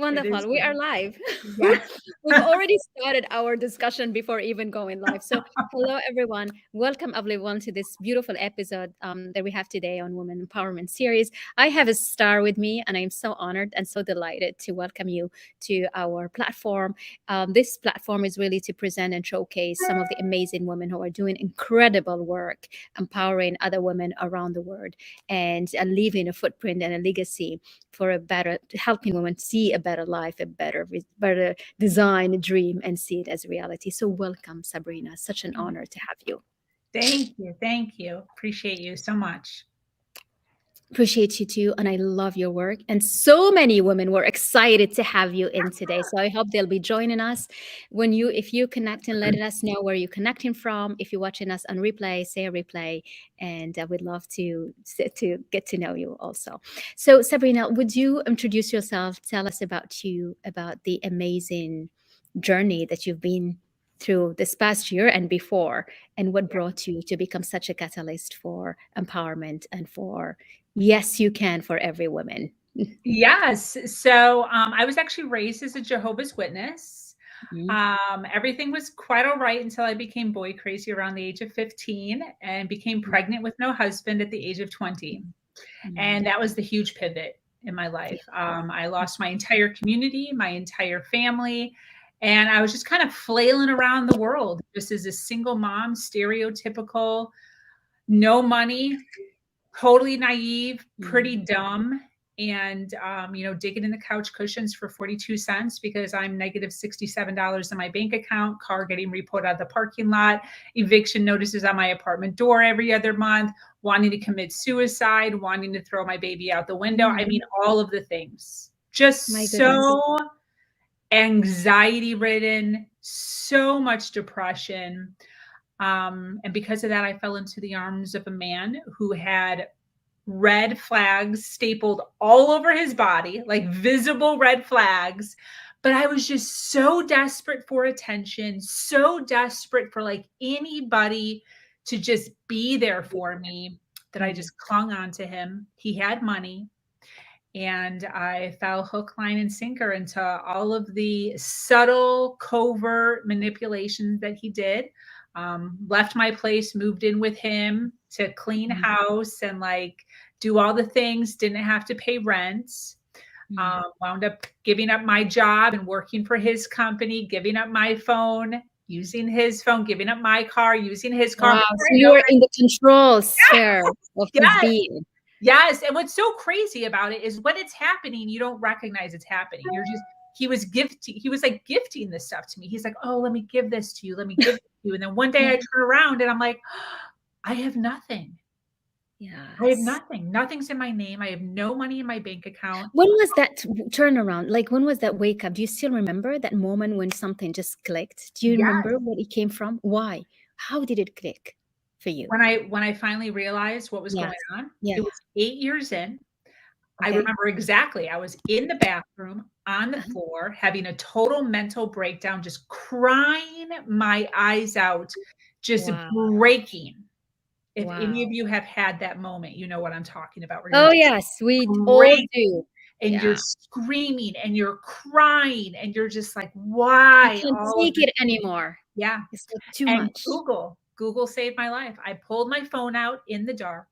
It is Wonderful. We are good. live. Yeah. We've already started our discussion before even going live. So, hello, everyone. Welcome, everyone, to this beautiful episode that we have today on Women Empowerment Series. I have a star with me, and I'm so honored and so delighted to welcome you to our platform. This platform is really to present and showcase some of the amazing women who are doing incredible work, empowering other women around the world, and leaving a footprint and a legacy for a better, helping women see a better life, a better design, a dream, and see it as reality. So welcome, Sabrina. Such an honor to have you. Thank you. Thank you. Appreciate you so much. Appreciate you too, and I love your work. And so many women were excited to have you in today. So I hope they'll be joining us. If you connect and letting us know where you're connecting from. If you're watching us on replay, say a replay, and we'd love to get to know you also. So Sabrina, would you introduce yourself? Tell us about you, about the amazing journey that you've been through this past year and before, and what brought you to become such a catalyst for empowerment and for yes, you can for every woman. Yes. So I was actually raised as a Jehovah's Witness. Mhm. Everything was quite all right until I became boy crazy around the age of 15 and became pregnant with no husband at the age of 20. Mm. And that was the huge pivot in my life. I lost my entire community, my entire family, and I was just kind of flailing around the world just as a single mom, stereotypical, no money, totally naive, pretty Mm. dumb, and digging in the couch cushions for 42 cents because I'm negative $67 in my bank account, car getting repoed out of the parking lot, eviction notices on my apartment door every other month, wanting to commit suicide, wanting to throw my baby out the window. I mean, all of the things. My Just goodness. so anxiety ridden, so much depression. And because of that, I fell into the arms of a man who had red flags stapled all over his body, like visible red flags. But I was just so desperate for attention, so desperate for like anybody to just be there for me that I Mm. just clung on to him. He had money. And I fell hook, line, and sinker into all of the subtle, covert manipulations that he did. Left my place, moved in with him to clean Mm. house and like do all the things, didn't have to pay rent. Mm. Wound up giving up my job and working for his company, giving up my phone, using his phone, giving up my car, using his car. Wow. Before So I you know were it, in the control sphere of his yes, being. yes. And what's so crazy about it is when it's happening, you don't recognize it's happening. He was like gifting this stuff to me. He's like, oh, let me give this to you. Let me give it to you. And then one day I turn around and I'm like, I have nothing. I have Yes. nothing. Nothing's in my name. I have no money in my bank account. When was that turnaround? Like, when was that wake up? Do you still remember that moment when something just clicked? Do you Yes. remember where it came from? Why? How did it click for you? When I finally realized what was going Yes. on, it Yeah. was 8 years in. I Okay. remember exactly. I was in the bathroom on the Uh-huh. floor having a total mental breakdown, just crying my eyes out, just Wow. breaking. If any of Wow. you have had that moment, you know what I'm talking about, where you're Oh, just yes, we all breaking do. and you're Yeah. screaming and you're crying and you're just like, You why can't all of take this? it anymore. Yeah. It's like too And much. Google saved my life. I pulled my phone out in the dark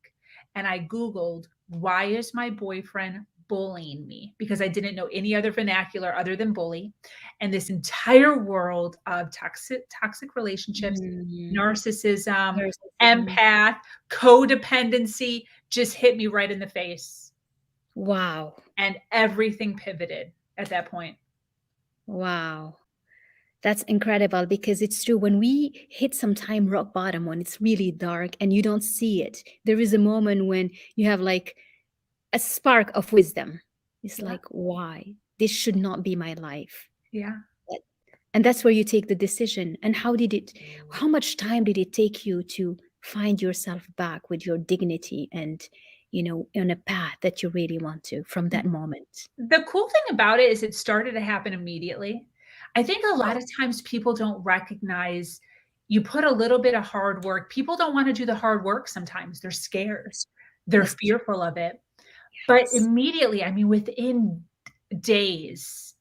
and I Googled, why is my boyfriend bullying me? Because I didn't know any other vernacular other than bully. And this entire world of toxic relationships, Mm. narcissism, Narcissism. empath, codependency just hit me right in the face. Wow. And everything pivoted at that point. Wow. That's incredible because it's true. When we hit some time rock bottom, when it's really dark and you don't see it, there is a moment when you have like a spark of wisdom. It's Yeah. like, why? This should not be my life. Yeah. But- And that's where you take the decision. And how much time did it take you to find yourself back with your dignity and, on a path that you really want to from that moment? The cool thing about it is it started to happen immediately. I think a lot of times people don't recognize you put a little bit of hard work. People don't want to do the hard work sometimes. They're scared. That's, They're that's true. fearful of it. But Yes. immediately, I mean, within days,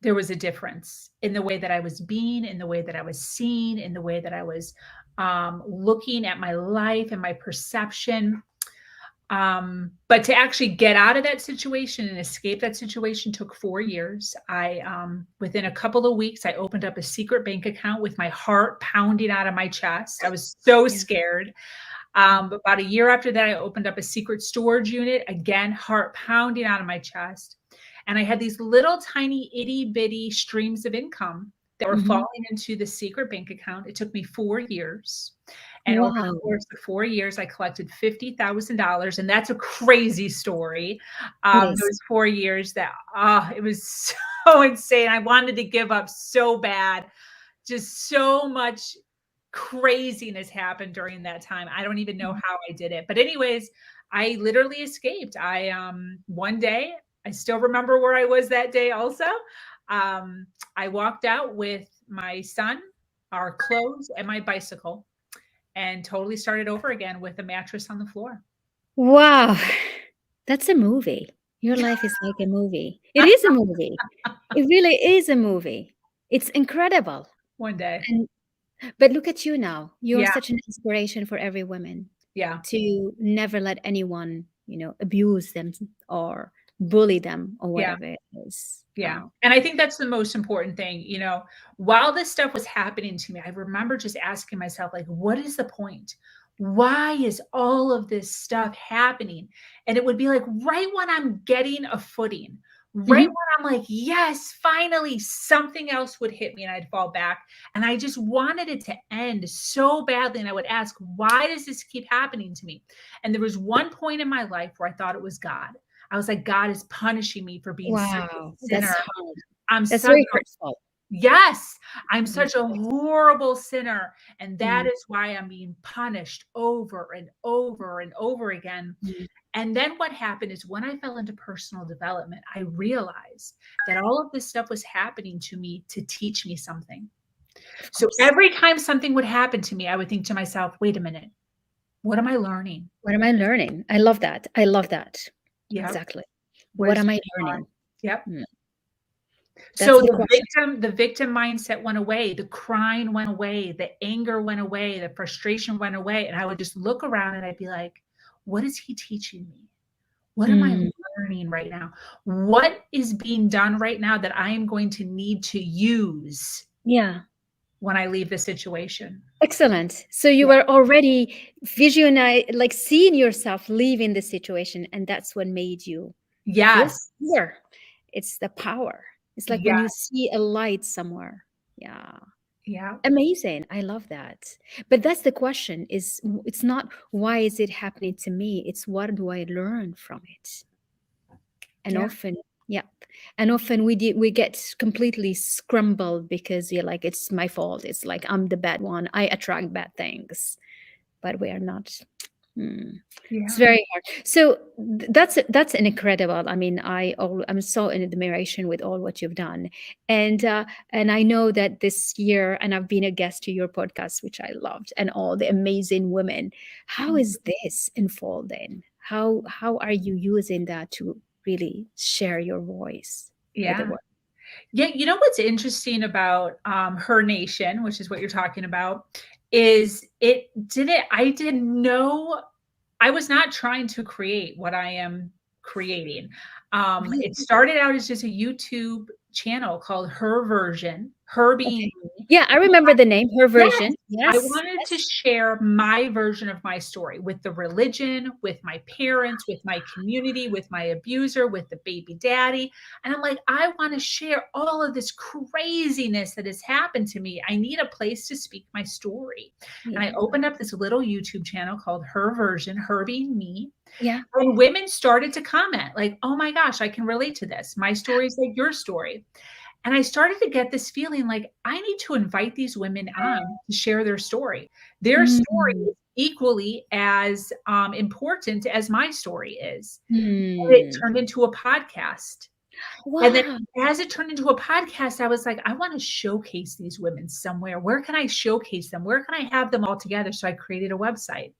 there was a difference in the way that I was being, in the way that I was seen, in the way that I was looking at my life and my perception. But to actually get out of that situation and escape that situation took 4 years. Within a couple of weeks, I opened up a secret bank account with my heart pounding out of my chest. I was so Yeah. scared. But about a year after that, I opened up a secret storage unit. Again, heart pounding out of my chest. And I had these little tiny itty bitty streams of income that were Mhm. falling into the secret bank account. It took me 4 years. And over the Wow. course of 4 years, I collected $50,000. And that's a crazy story. It is. Those 4 years that, it was so insane. I wanted to give up so bad. Just so much craziness happened during that time. I don't even know Mhm. how I did it. But anyways, I literally escaped. One day, I still remember where I was that day also. I walked out with my son, our clothes, and my bicycle and totally started over again with a mattress on the floor. Wow. That's a movie. Your life is like a movie. It is a movie. It really is a movie. It's incredible. One day. And but look at you now. You're Yeah. such an inspiration for every woman Yeah. to never let anyone, abuse them or bully them or Yeah. whatever it is. Yeah. Wow. And I think that's the most important thing. While this stuff was happening to me, I remember just asking myself, like, what is the point? Why is all of this stuff happening? And it would be like right when I'm getting a footing, right Mhm. when I'm like, yes, finally something else would hit me and I'd fall back. And I just wanted it to end so badly. And I would ask, why does this keep happening to me? And there was one point in my life where I thought it was God. I was like, God is punishing me for being such a Wow. That's sinner. hard. I'm That's such very a hurtful. yes, I'm Yeah. such a horrible sinner. And that Mm, is why I'm being punished over and over and over again. mm. And then what happened is when I fell into personal development, I realized that all of this stuff was happening to me to teach me something. Of So course. every time something would happen to me, I would think to myself, wait a minute, what am I learning? What am I learning? I love that. I love that. Yep. Exactly. What What is am I going on? learning? Yep. Mm, that's So the the question. victim mindset went away, the crying went away, the anger went away, the frustration went away, and I would just look around and I'd be like, what is he teaching me? What am I Mm, learning right now? What is being done right now that I am going to need to use yeah. when I leave the situation? Excellent. So you Yeah. were already visualize, like seeing yourself leaving the situation, and that's what made you feel Yes. secure. It's the power. It's like when Yeah. you see a light somewhere. Yeah. Yeah. Amazing. I love that. But that's the question is it's not why is it happening to me? It's what do I learn from it? And Yeah. often, yeah. And often we get completely scrambled because you're like, it's my fault. It's like I'm the bad one. I attract bad things. But we are not. Hmm. It's Yeah. very hard. So that's an incredible. I mean, I'm so in admiration with all what you've done, and uh, and I know that this year, and I've been a guest to your podcast, which I loved, and all the amazing women. How is this unfolding? How are you using that to really share your voice with the Yeah. world? Yeah, you know what's interesting about Her Nation, which is what you're talking about, is I didn't know I was not trying to create what I am creating. It Really? started out as just a YouTube channel called Her Version, her being Okay. me. Yeah, I remember the name, her Yes, version. I Yes. wanted to Yes. share my version of my story with the religion, with my parents, with my community, with my abuser, with the baby daddy. And I'm like, I want to share all of this craziness that has happened to me. I need a place to speak my story. And I Yeah. opened up this little YouTube channel called Her Version, her being me. Yeah. And women started to comment, like, oh my gosh, I can relate to this. My story is like your story. And I started to get this feeling like I need to invite these women on to share their story. Their story Mm. is equally as important as my story is. And it Hmm. turned into a podcast. And then Wow. as it turned into a podcast, I was like, I want to showcase these women somewhere. Where can I showcase them? Where can I have them all together? So I created a website.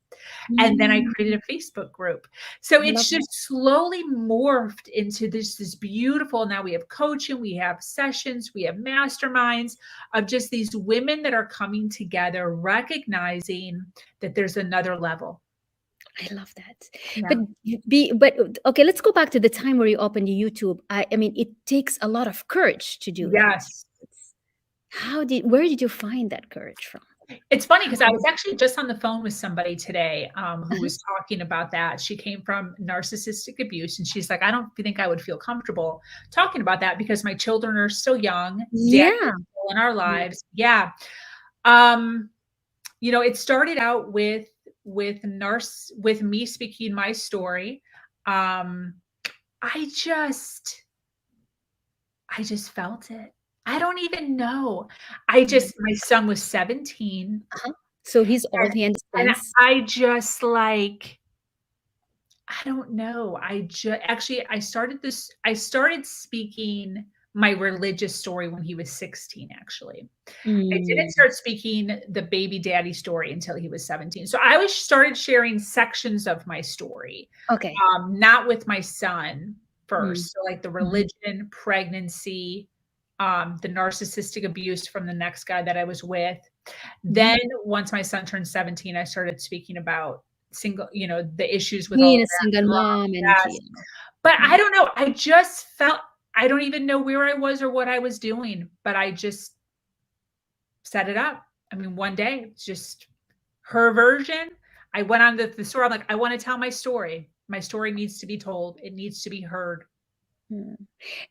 And then I Mm, created a Facebook group. So I love it's that. just slowly morphed into this beautiful, now we have coaching, we have sessions, we have masterminds of just these women that are coming together, recognizing that there's another level. I love that. But Yeah. okay, let's go back to the time where you opened your YouTube. I mean, it takes a lot of courage to do that. Yes. Where did you find that courage from? It's funny How because I did was actually just on the phone with somebody today, who Uh-huh. was talking about that. She came from narcissistic abuse, and she's like, "I don't think I would feel comfortable talking about that because my children are so young. Daddy is Yeah. still in our Yeah. lives." Yeah. Um, it started out with me speaking my story. Um, I just I just felt it. I don't even know. Mm. My son was 17. Uh-huh. So he's old, And he and understands. I just, like, I don't know. Actually, I started speaking my religious story when he was 16, actually. I didn't Mm. start speaking the baby daddy story until he was 17. So I was started sharing sections of my story, Okay. not with my son Mm. first. So, like, the Mhm. religion, pregnancy, the narcissistic abuse from the next guy that I was with. Mhm. Then once my son turned 17, I started speaking about the issues with all Being of a that single mom and drama. Yes. But I yeah. don't know, I just felt I don't even know where I was or what I was doing, but I just set it up. I mean, one day, it's just her version. I went on the store, I'm like, "I wanna tell my story. My story needs to be told. It needs to be heard." Mm.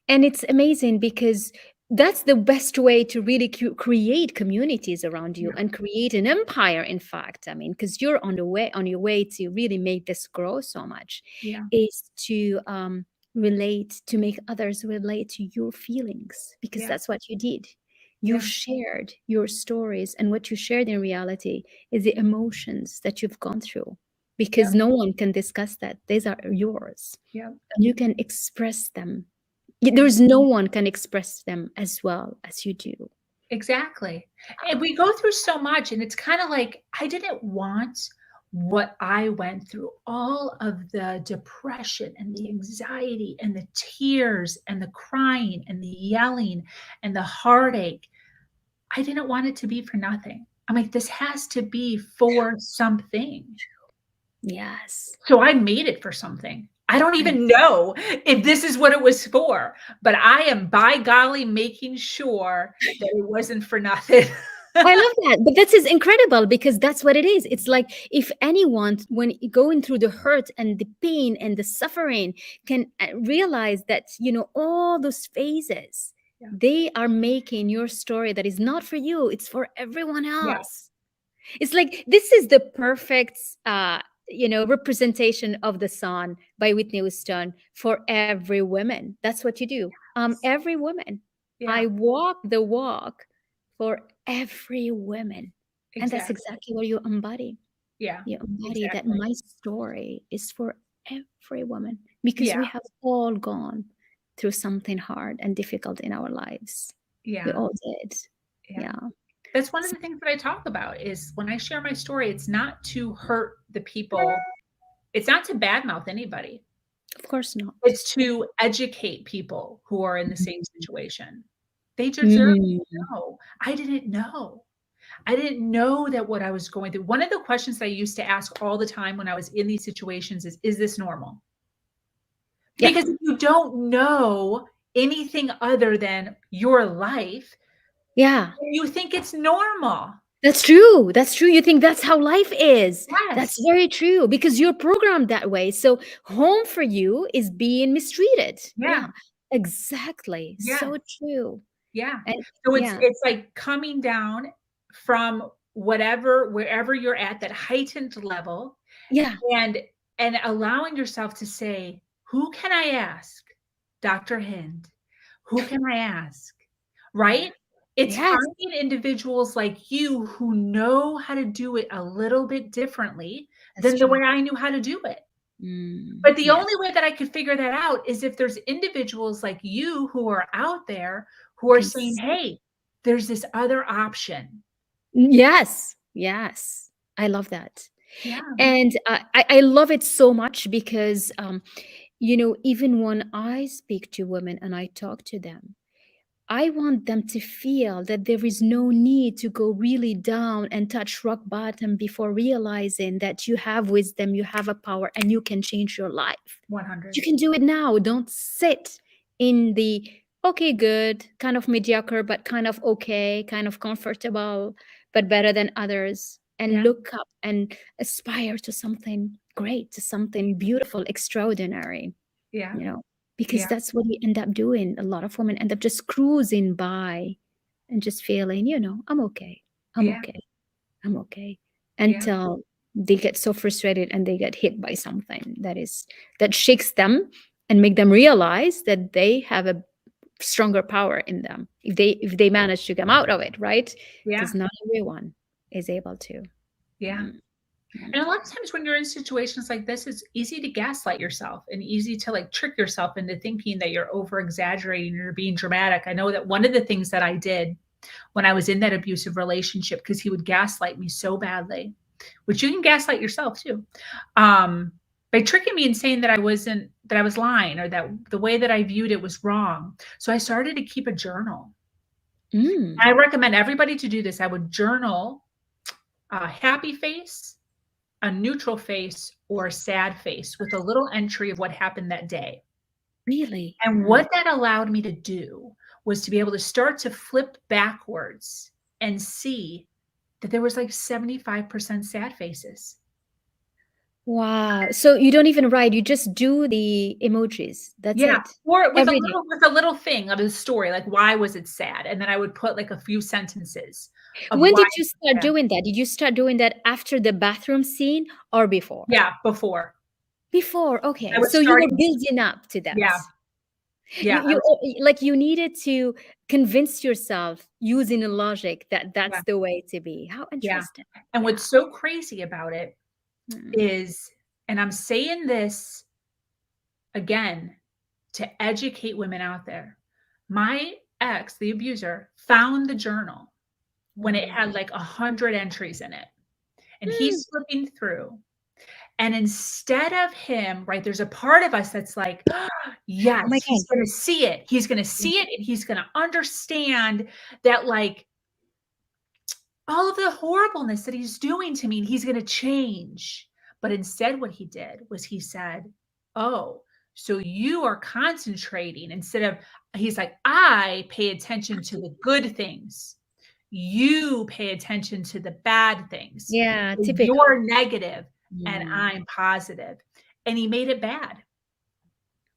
And it's amazing because that's the best way to really create communities around you Yeah, and create an empire, in fact. I mean, because you're on your way to really make this grow so much, yeah, is to relate, to make others relate to your feelings, because yeah, that's what you did. You yeah, shared your stories, and what you shared in reality is the emotions that you've gone through, yeah, because no one can discuss that. These are yours, yeah, and you can express them. yeah. There's no one can express them as well as you do. Exactly. And we go through so much, and it's kinda like, I didn't want what I went through, all of the depression and the anxiety and the tears and the crying and the yelling and the heartache. I didn't want it to be for nothing. I'm like, "This has to be for something." Yes. So I made it for something. I don't I even know if this is what it was for, but I am, by golly, making sure that it wasn't for nothing. I love that. But that is incredible because that's what it is. It's like if anyone, when going through the hurt and the pain and the suffering, can realize that, all those phases, Yeah, they are making your story that is not for you, it's for everyone yeah, else. It's like this is the perfect representation of the song by Whitney Houston for every woman. That's what you do. Every woman. yeah, I walk the walk for every woman. And that's exactly. exactly what you embody. Yeah, You embody that exactly. my story is for every woman, because Yeah, we have all gone through something hard and difficult in our lives. We yeah, all did. yeah. Yeah. That's one of the things that I talk about is when I share my story, it's not to hurt the people. It's not to badmouth anybody. Of course not. It's to educate people who are in the same situation. They deserve Mm. to know. I didn't know. I didn't know that what I was going through. One of the questions I used to ask all the time when I was in these situations is this normal? Yeah. Because if you don't know anything other than your life, Yeah. you think it's normal. That's true. That's true. You think that's how life is. That's Yes. very true because you're programmed that way. So home for you is being mistreated. Yeah. Yeah. Exactly. Yeah. So true. Yeah. And So it's yeah. it's like coming down from wherever you're at, that heightened level, Yeah. and allowing yourself to say, "Who can I ask? Dr. Hynd. Who can I ask?" Yeah. Right? It's Yes. finding individuals like you who know how to do it a little bit differently That's than the true. way I knew how to do it. But the Yeah. only way that I could figure that out is if there's individuals like you who are out there who are saying, Cons- hey, there's this other option. Yes. Yes. I love that. Yeah, And I love it so much because, even when I speak to women and I talk to them, I want them to feel that there is no need to go really down and touch rock bottom before realizing that you have wisdom, you have a power, and you can change your life. You 100. can do it now. Don't sit in the okay, good, kind of mediocre, but kind of okay, kind of comfortable, but better than others. And Yeah, look up and aspire to something great, to something beautiful, extraordinary, yeah, you know, because yeah, that's what we end up doing. A lot of women end up just cruising by and just feeling, I'm okay. I'm yeah, okay. I'm okay. yeah, Until they get so frustrated and they get hit by something that shakes them and make them realize that they have a stronger power in them if they manage to come out of it, right? yeah, Because not everyone is able to. yeah. Mm, mm. And a lot of times when you're in situations like this, it's easy to gaslight yourself and easy to like trick yourself into thinking that you're over exaggerating or being dramatic. I know that one of the things that I did when I was in that abusive relationship, because he would gaslight me so badly, which you can gaslight yourself too, by tricking me and saying that I was lying or that the way that I viewed it was wrong. So I started to keep a journal. Mm, I recommend everybody to do this. I would journal a happy face, a neutral face, or a sad face with a little entry of what happened that day. really? And what that allowed me to do was to be able to start to flip backwards and see that there was like 75% sad faces. Wow. So you don't even write, you just do the emojis. That's Yeah, it. or Every day. with a little thing of the story, like why was it sad? And then I would put like a few sentences of When why did you it's start sad. doing that? Did you start doing that after the bathroom scene or before? Yeah, before. Before, I okay. was So you were starting to, building up to that. yeah, You yeah, I you was, like you needed to convince yourself using a logic that yeah, that's the way to be. How yeah. interesting. And Yeah. what's so crazy about it Mm. is, and I'm saying this again to educate women out there. My ex, the abuser, found the journal when it Wow. had like 100 entries in it. And Mm. he's flipping through. And instead of him, right, there's a part of us that's like, oh, Oh my yes, God. he's going to see it. He's going to Mm. see it and he's going to understand that, like, all of the horribleness that he's doing to me, he's going to change. But instead, what he did was he said, oh, so you are concentrating instead of, he's like, I pay attention to the good things. You pay attention to the bad things. Yeah, So typical. you're negative and Mm. I'm positive. And he made it bad.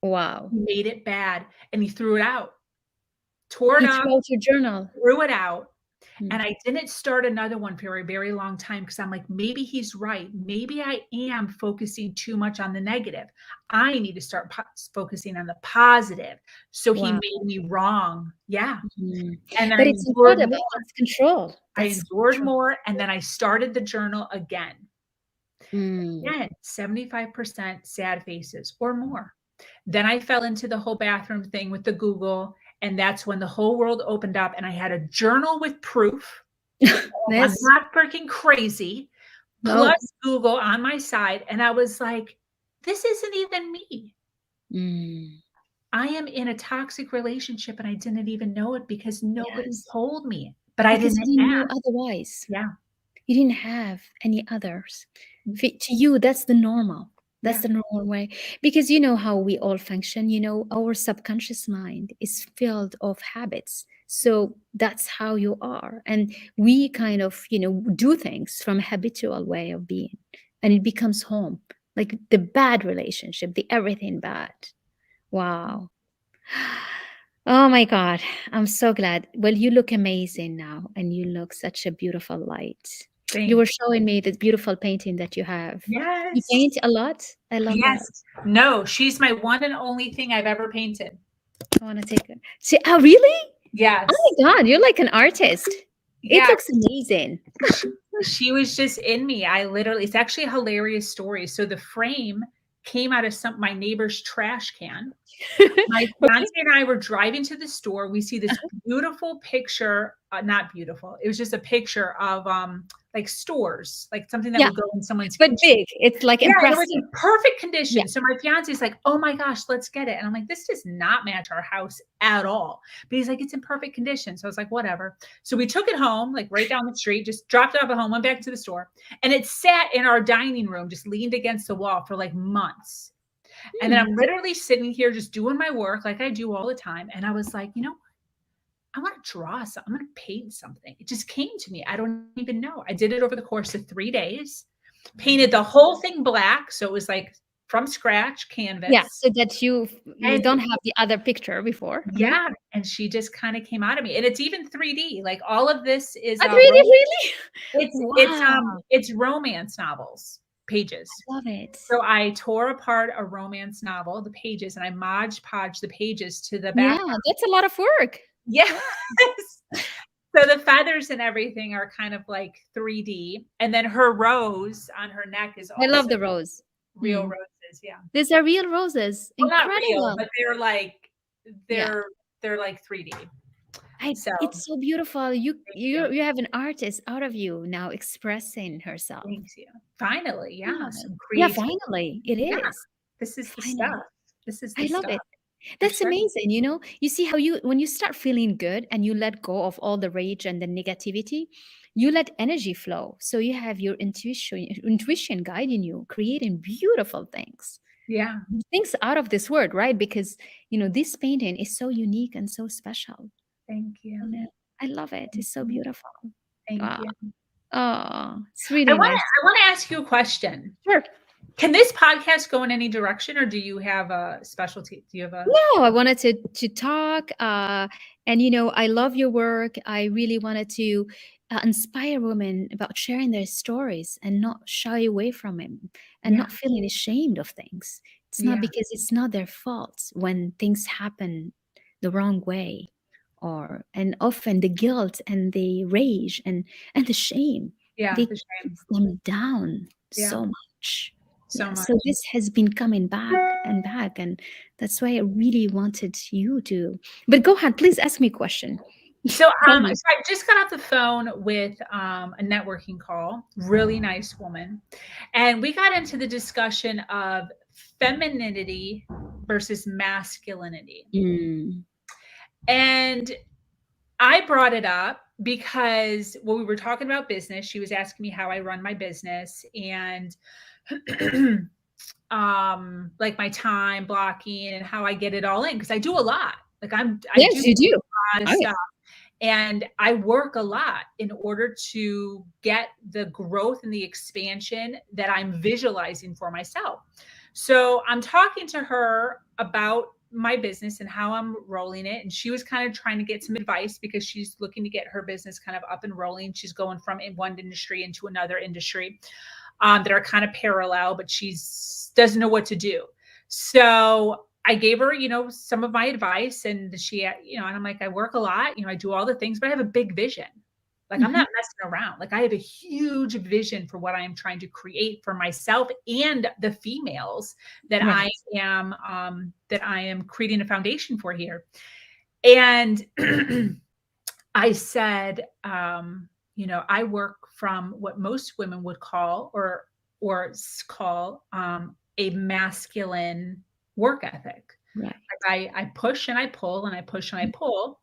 Wow. He made it bad and he threw it out, tore it He up, threw out your journal. threw it out. And Mm. I didn't start another one for a very long time because I'm like, maybe he's right. Maybe I am focusing too much on the negative. I need to start focusing on the positive. So he Wow. made me wrong. Yeah. Mm. And then I But it's endured incredible. more. That's control. I That's endured control. more. And then I started the journal again. Mm. Again, 75% sad faces or more. Then I fell into the whole bathroom thing with the Google. And that's when the whole world opened up and I had a journal with proof. I'm Yes. not freaking crazy, plus No. Google on my side, and I was like, "This isn't even me. Mm. I am in a toxic relationship, and I didn't even know it because nobody Yes. told me, but I Because didn't you didn't know ask." otherwise. Yeah, You didn't have any others. mm, To you, that's the normal. That's yeah, the normal way. Because you know how we all function, our subconscious mind is filled of habits. So that's how you are. And we kind of, do things from a habitual way of being. And it becomes home. Like the bad relationship, the everything bad. Wow. Oh my God. I'm so glad. Well, you look amazing now and you look such a beautiful light. You were thanks. showing me the beautiful painting that you have. You Yes, paint a lot? I love that. yes. No, she's my one and only thing I've ever painted. I want to take it. See, oh, really? Oh Yes. my God, you're like an artist. It Yeah, looks amazing. she was just in me. I literally, it's actually a hilarious story. So the frame came out of my neighbor's trash can. My fiance and I were driving to the store. We see this beautiful picture, not beautiful. It was just a picture of like stores, like something that Yeah, would go in someone's but kitchen. big. It's like Yeah, and it was impressive. in perfect Yeah. condition. So my fiance is like, "Oh my gosh, let's get it." And I'm like, "This does not match our house at all." But he's like, "It's in perfect condition." So I was like, "Whatever." So we took it home, like right down the street, just dropped it off at home, went back to the store, and it sat in our dining room, just leaned against the wall for like months. And then Hmm. I'm literally sitting here just doing my work like I do all the time. And I was like, I want to draw something. I'm going to paint something. It just came to me. I don't even know. I did it over the course of 3 days, painted the whole thing black. So it was like from scratch Yeah, canvas. so that you And don't have the other picture before. Mhm. yeah, and she just kind of came out of me. And it's even 3D. Like all of this is Oh, 3D, really? Wow, it's romance novels pages. I love it. So I tore apart a romance novel, the pages, and I Mod Podged the pages to the Yeah, back. that's a lot of work. Yes. So the feathers and everything are kind of like 3D. And then her rose on her neck is I love also the rose. real Mm. roses. Yeah. These are real roses. Well, not real, Incredible. but they're like Yeah. they're they're like 3D. So It's so beautiful. You thank you. you you have an artist out of you now expressing herself. Thank you. Finally, I yeah. love it. Some Yeah, creativity. finally, it Yeah. is. This is the stuff. Finally. This is I the love stuff. it. We're That's starting. amazing. You see how when you start feeling good and you let go of all the rage and the negativity, you let energy flow. So you have your intuition guiding you, creating beautiful things. Yeah. Things out of this world, right? Because this painting is so unique and so special. Thank you. And I love it. It's so beautiful. Thank Wow. you. Oh, it's I really want to nice. I want to ask you a question. Sure. Can this podcast go in any direction, or do you have a specialty? Do you have a No, I wanted to talk, and I love your work. I really wanted to inspire women about sharing their stories and not shy away from it, and Yeah, not feeling ashamed of things. It's not yeah, because it's not their fault when things happen the wrong way, and often the guilt and the rage and the shame, yeah, they the keep shame. them down Yeah, so much. so Yeah, much. so this has been coming back and back, and that's why I really wanted you to. But go ahead, please ask me a question. So, Tell me. so I just got off the phone with a networking call, really nice woman, and we got into the discussion of femininity versus masculinity. Mm. And I brought it up because when we were talking about business, she was asking me how I run my business and like my time blocking and how I get it all in because I do a lot. Like I do Yes, you do. a lot of Oh, yeah. stuff and I work a lot in order to get the growth and the expansion that I'm visualizing for myself. So I'm talking to her about my business and how I'm rolling it. And she was kind of trying to get some advice because she's looking to get her business kind of up and rolling. She's going from one industry into another industry that are kind of parallel, but she's doesn't know what to do. So I gave her, some of my advice and and I'm like, I work a lot, I do all the things, but I have a big vision. Like I'm Mhm. not messing around. Like I have a huge vision for what I am trying to create for myself and the females that Right. that I am creating a foundation for here. And I said, I work from what most women would call call a masculine work ethic. Right. Like I push and I pull and I push and I pull.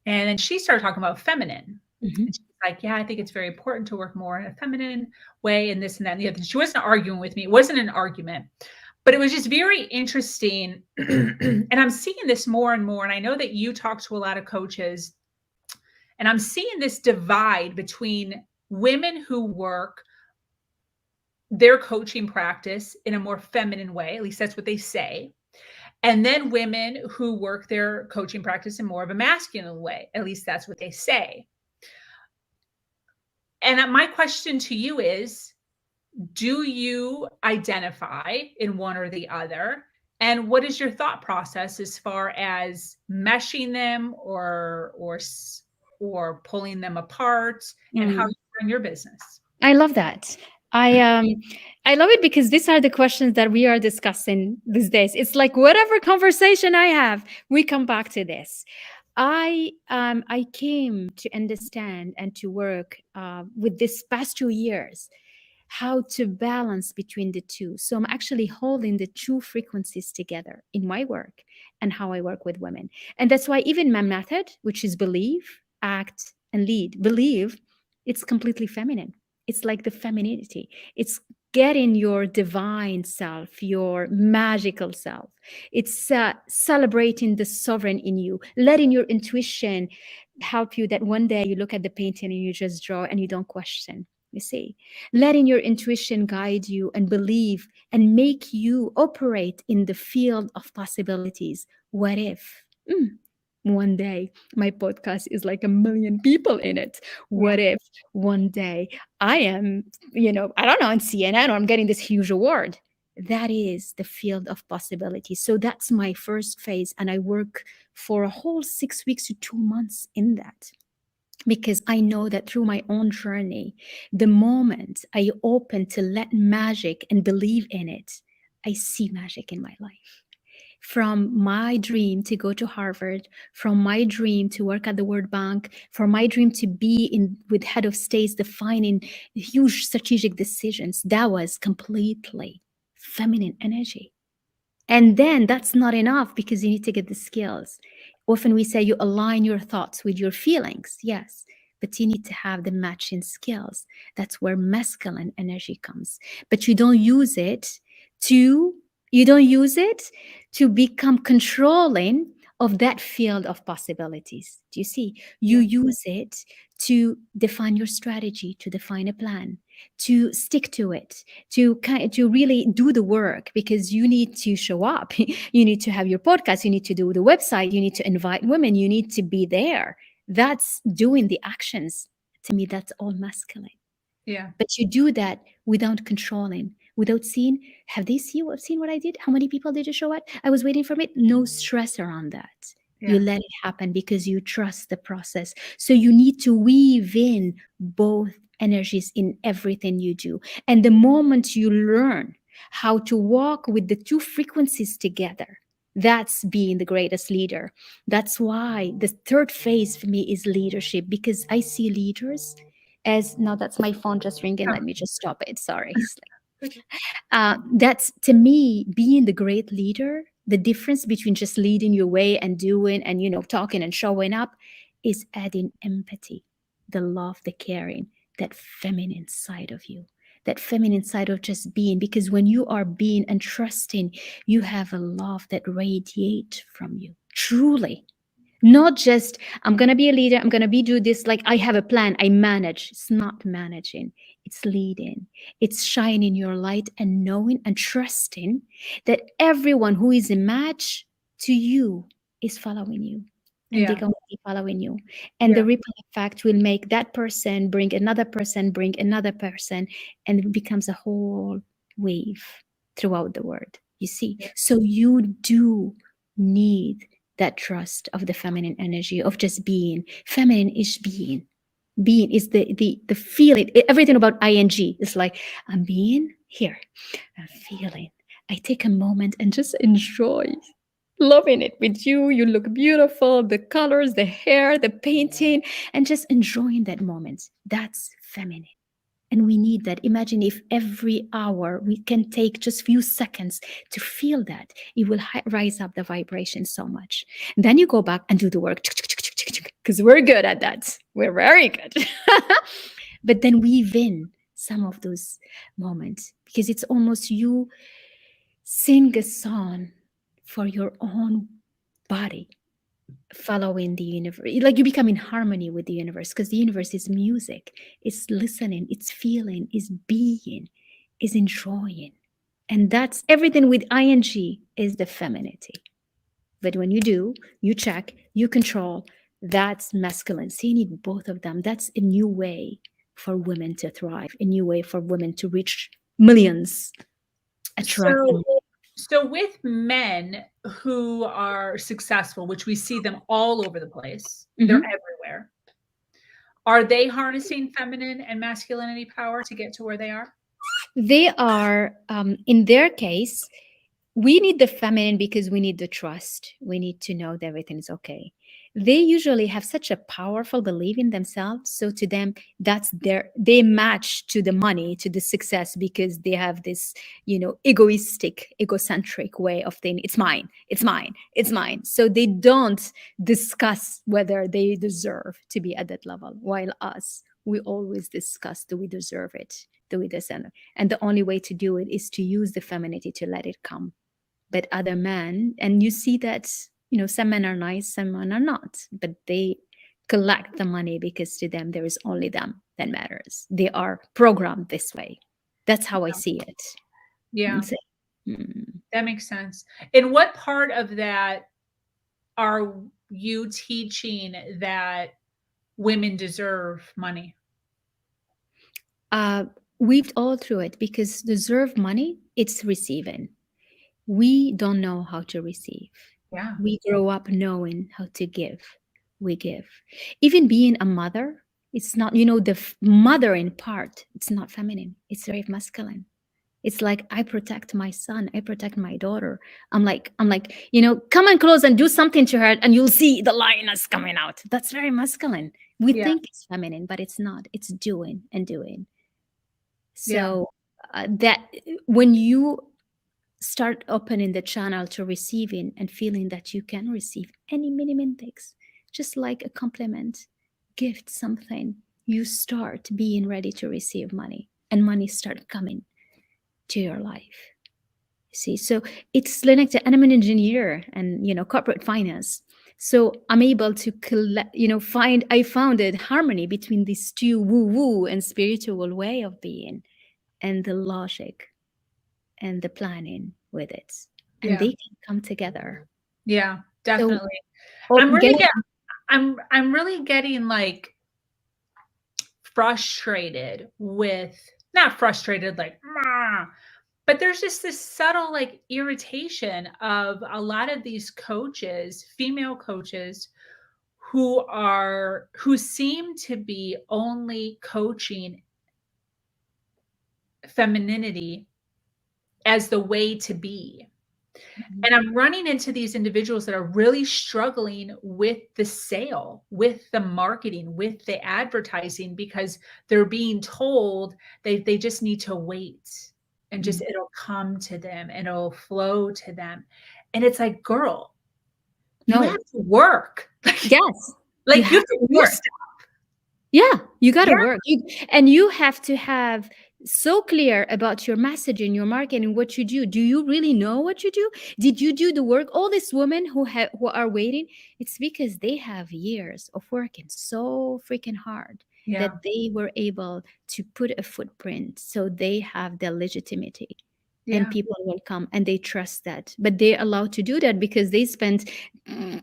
And then she started talking about feminine. Mhm. And she's like, yeah, I think it's very important to work more in a feminine way and this and that and the other. She wasn't arguing with me. It wasn't an argument, but it was just very interesting. And I'm seeing this more and more. And I know that you talk to a lot of coaches, and I'm seeing this divide between women who work their coaching practice in a more feminine way, at least that's what they say, and then women who work their coaching practice in more of a masculine way, at least that's what they say. And my question to you is, do you identify in one or the other? And what is your thought process as far as meshing them or pulling them apart and how Mm. you run your business? I love that. I um I love it because these are the questions that we are discussing these days. It's like whatever conversation I have, we come back to this. I came to understand and to work with this past 2 years how to balance between the two. So I'm actually holding the two frequencies together in my work and how I work with women. And that's why even my method, which is believe, act, and lead, believe, it's completely feminine. It's like the femininity. It's getting your divine self, your magical self. It's celebrating the sovereign in you, letting your intuition help you that one day you look at the painting and you just draw and you don't question. You see, letting your intuition guide you and believe and make you operate in the field of possibilities. What if? One day my podcast is like 1 million people in it. Yeah. What if one day I am, I don't know, in CNN or I'm getting this huge award? That is the field of possibilities. So that's my first phase. And I work for a whole 6 weeks to 2 months in that because I know that through my own journey, the moment I open to let magic and believe in it, I see magic in my life. From my dream to go to Harvard, from my dream to work at the World Bank, from my dream to be in with head of states defining huge strategic decisions, that was completely feminine energy. And then that's not enough because you need to get the skills. Often we say you align your thoughts with your feelings, yes, but you need to have the matching skills. That's where masculine energy comes. But to you don't use it to become controlling of that field of possibilities. Do you see? You Yeah. use it to define your strategy, to define a plan, to stick to it, to really do the work because you need to show up. You need to have your podcast, you need to do the website, you need to invite women, you need to be there. That's doing the actions. To me, that's all masculine. Yeah. But you do that without controlling, without seeing, have they seen what I did? How many people did you show at? I was waiting for it. No stress around that. You Yeah. let it happen because you trust the process. So you need to weave in both energies in everything you do. And the moment you learn how to walk with the two frequencies together, that's being the greatest leader. That's why the third phase for me is leadership, because I see leaders as now that's my phone just ringing. Oh, Let me just stop it. Sorry. okay. That's to me being the great leader. The difference between just leading your way and doing and talking and showing up is adding empathy, the love, the caring, that feminine side of you, that feminine side of just being. Because when you are being and trusting, you have a love that radiates from you. Truly, not just I'm going to be a leader, I'm going to be do this, like I have a plan, I manage. It's not managing, it's leading. It's shining your light and knowing and trusting that everyone who is a match to you is following you, and they're Yeah. going to be following you, and the Yeah. ripple effect will make that person bring another person, and it becomes a whole wave throughout the world, you see. Yeah. So you do need that trust of the feminine energy of just being. Feminine is being. Being is the feeling. Everything about ing is like I'm being here. I'm feeling. I take a moment and just enjoy loving it with you. You look beautiful. The colors, the hair, the painting, and just enjoying that moment. That's feminine. And we need that. Imagine if every hour we can take just few seconds to feel that, it will rise up the vibration so much. And then you go back and do the work because we're good at that. We're very good. But then weave in some of those moments because it's almost you sing a song for your own body, following the universe, like you become in harmony with the universe, because the universe is music, it's listening, it's feeling, is being, is enjoying. And that's everything with ing is the femininity. But when you do, you check, you control, that's masculine. So you need both of them. That's a new way for women to thrive, a new way for women to reach millions, So, attracting. so with men who are successful, which we see them all over the place, they're Mhm. everywhere. Are they harnessing feminine and masculinity power to get to where they are? They are, in their case, we need the feminine because we need the trust. We need to know that everything is okay. They usually have such a powerful belief in themselves. So to them, that's they match to the money, to the success, because they have this, egoistic, egocentric way of thinking. It's mine, it's mine, it's mine. So they don't discuss whether they deserve to be at that level. While us, we always discuss, do we deserve it? Do we deserve it? And the only way to do it is to use the femininity to let it come. But other men, and you see that, some men are nice, some men are not, but they collect the money because to them there is only them that matters. They are programmed this way. That's how I see it. Yeah, And say, "Hmm." that makes sense. In what part of that are you teaching that women deserve money? uh, weaved all through it, because deserve money, it's receiving. We don't know how to receive. Yeah. We grow up knowing how to give. We give. Even being a mother, it's not, the mothering part, it's not feminine. It's very masculine. It's like, I protect my son, I protect my daughter. I'm like, come and close and do something to her, and you'll see the lioness coming out. That's very masculine. We Yeah. think it's feminine, but it's not. It's doing and doing. Yeah. So that when you start opening the channel to receiving and feeling that you can receive any minimum things, just like a compliment, gift, something, you start being ready to receive money, and money start coming to your life. See, so it's like, and I'm an engineer and corporate finance. So I'm able to collect, I founded harmony between these two woo woo and spiritual way of being, and the logic and the planning with it, and Yeah. they can come together. Yeah. So, Definitely. oh, I'm really getting, get I'm really getting like frustrated with, not frustrated like "Mah," but there's just this subtle like irritation of a lot of these coaches, female coaches, who seem to be only coaching femininity as the way to be. And I'm running into these individuals that are really struggling with the sale, with the marketing, with the advertising, because they're being told they just need to wait and just it'll come to them and it'll flow to them. And it's like, girl, you have no, to work. yes, you Like you have have to to do work. stuff. Yeah, you got to Yeah, work. And you have to have so clear about your messaging, your marketing, what you do. Do you really know what you do? Did you do the work? All these women who are waiting, it's because they have years of working so freaking hard yeah, that they were able to put a footprint, so they have the legitimacy, and yeah, people will come and they trust that. But they're allowed to do that because they spent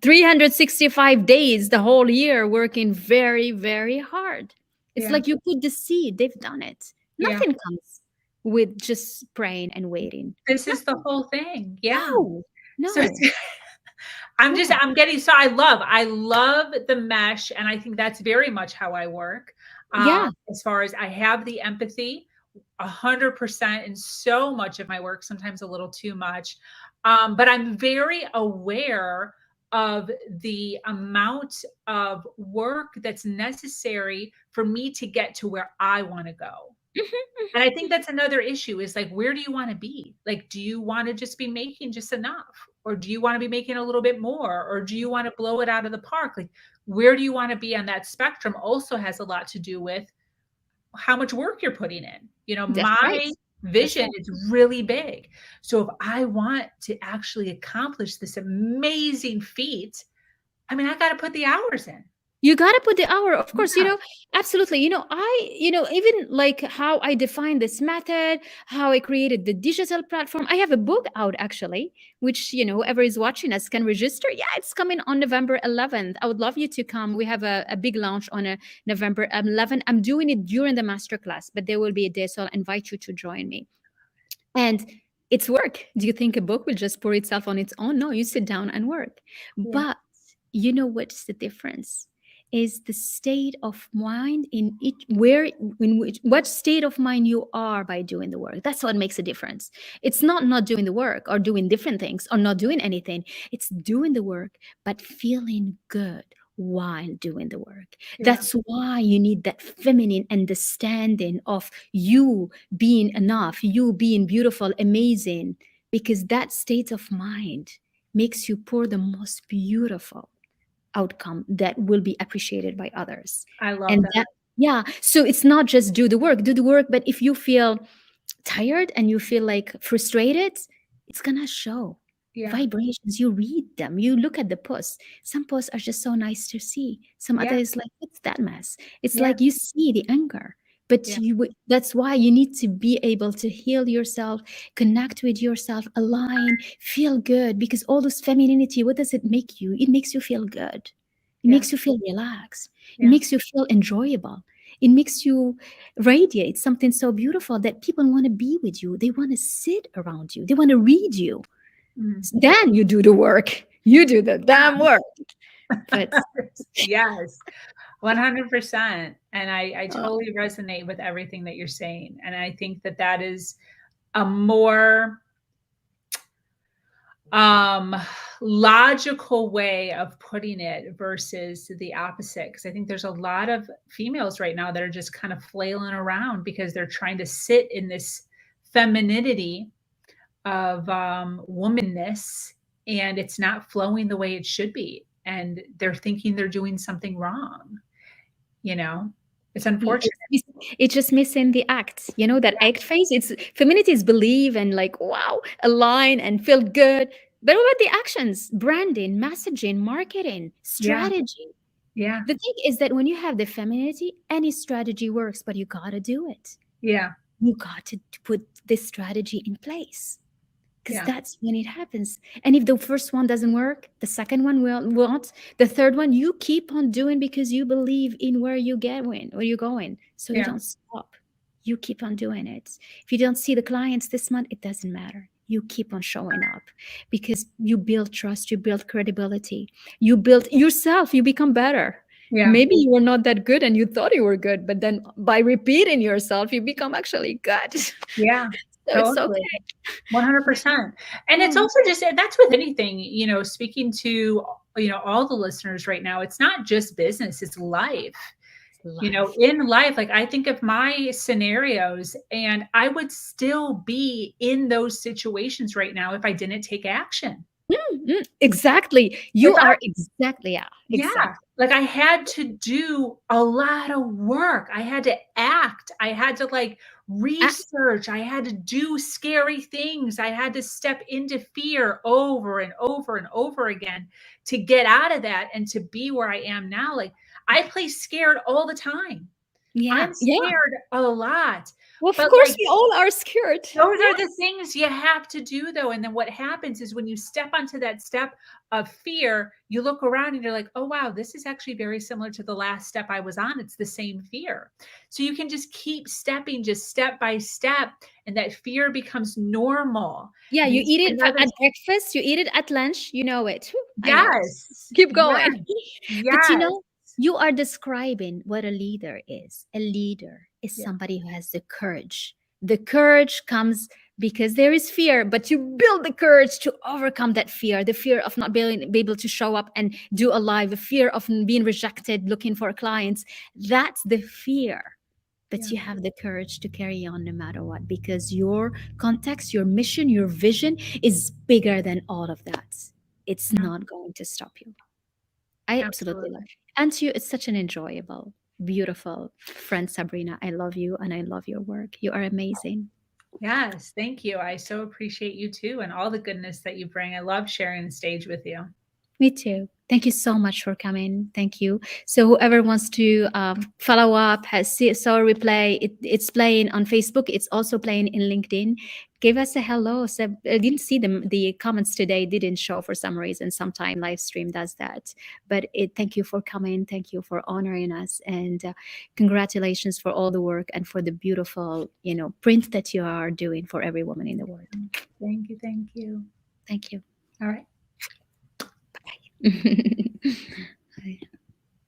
365 days the whole year working very, very hard. It's yeah, like you put the seed, they've done it. yeah. Nothing comes with just praying and waiting. This is the Nothing. whole thing. Yeah. No, So no, it's no. I'm getting, so I love the mesh, and I think that's very much how I work. Yeah. As far as I have the empathy 100% in so much of my work, sometimes a little too much. But I'm very aware of the amount of work that's necessary for me to get to where I want to go. And I think that's another issue is like, where do you want to be? Like, do you want to just be making just enough? Or do you want to be making a little bit more? Or do you want to blow it out of the park? Like, where do you want to be on that spectrum also has a lot to do with how much work you're putting in. That's right. My That's vision right. is really big. So if I want to actually accomplish this amazing feat, I mean, I got to put the hours in. You got to put the hour, of course, Yeah. absolutely. Even like how I define this method, how I created the digital platform. I have a book out actually, which, whoever is watching us can register. Yeah, it's coming on November 11th. I would love you to come. We have a big launch on a November 11th. I'm doing it during the masterclass, but there will be a day, so I'll invite you to join me. And it's work. Do you think a book will just pour itself on its own? No, you sit down and work. Yeah. But you know what's the difference? is the state of mind in each where in which what state of mind you are by doing the work. That's what makes a difference. It's not doing the work or doing different things or not doing anything. It's doing the work but feeling good while doing the work. Yeah. That's why you need that feminine understanding of you being enough, you being beautiful, amazing, because that state of mind makes you pour the most beautiful outcome that will be appreciated by others. I love And that. that, yeah, so it's not just do the work, but if you feel tired and you feel like frustrated, it's gonna show. Yeah. Vibrations, you read them, you look at the posts. Some posts are just so nice to see. Some Yeah. others like, what's that mess? It's Yeah. like you see the anger. But Yeah. that's why you need to be able to heal yourself, connect with yourself, align, feel good. Because all this femininity, what does it make you? It makes you feel good. It Yeah. makes you feel relaxed. It Yeah. makes you feel enjoyable. It makes you radiate something so beautiful that people want to be with you. They want to sit around you. They want to read you. Mm. Then you do the work. You do the damn work. But Yes. 100%. And I uh, totally resonate with everything that you're saying. And I think that that is a more um logical way of putting it versus the opposite, because I think there's a lot of females right now that are just kind of flailing around because they're trying to sit in this femininity of womanness, and it's not flowing the way it should be, and they're thinking they're doing something wrong, you know. It's unfortunate. it's just missing the act. You know, that act phase. It's femininity is believe and like, wow, align and feel good. But what about the actions? Branding, messaging, marketing, Yeah. strategy. Yeah. The thing is that when you have the femininity, any strategy works, but you gotta do it. Yeah. You got to put this strategy in place, because Yeah. that's when it happens. And if the first one doesn't work, the second one will won't. The third one you keep on doing because you believe in where you're going. So you Yeah. don't stop. You keep on doing it. If you don't see the clients this month, it doesn't matter. You keep on showing up because you build trust, you build credibility, you build yourself, you become better. Yeah. Maybe you were not that good and you thought you were good, but then by repeating yourself, you become actually good. Yeah. So it's Totally. okay. 100%. And it's Yeah. also just that's with anything, speaking to, all the listeners right now, it's not just business, it's life. Life. In life, like I think of my scenarios and I would still be in those situations right now if I didn't take action. Exactly. If You I are exactly, yeah, Yeah, exactly. like I had to do a lot of work. I had to act. I had to like Ah, research. I had to do scary things. I had to step into fear over and over and over again to get out of that and to be where I am now. Like I play scared all the time. yeah, I'm yeah. scared a lot. Well, of But course, like we all are scared. those Yeah, are the things you have to do, though. And then what happens is when you step onto that step of fear, you look around and you're like, oh, wow, this is actually very similar to the last step I was on. It's the same fear. So you can just keep stepping, just step by step, and that fear becomes normal. yeah. You eat it Another, at breakfast. You eat it at lunch. You know it. Whew, I know it. yes, Keep yes, going. But yes, you are describing what a leader is. A leader is yeah, somebody who has the courage. The courage comes because there is fear, but you build the courage to overcome that fear, the fear of not being be able to show up and do a live, the fear of being rejected, looking for clients. That's the fear. But yeah, you have the courage to carry on no matter what, because your context, your mission, your vision is bigger than all of that. It's yeah, not going to stop you. I absolutely love absolutely. it. And to you, it's such an enjoyable, beautiful friend, Sabrina. I love you and I love your work. You are amazing. Yes, thank you. I so appreciate you too and all the goodness that you bring. I love sharing the stage with you. Me too. Thank you so much for coming. Thank you. So whoever wants to follow up, saw a replay, it's playing on Facebook. It's also playing in LinkedIn. Give us a hello. So I didn't see them. The comments today didn't show for some reason. Sometime live stream does that. But thank you for coming. Thank you for honoring us. And congratulations for all the work and for the beautiful, print that you are doing for every woman in the world. Thank you. Thank you. Thank you. All right. Bye.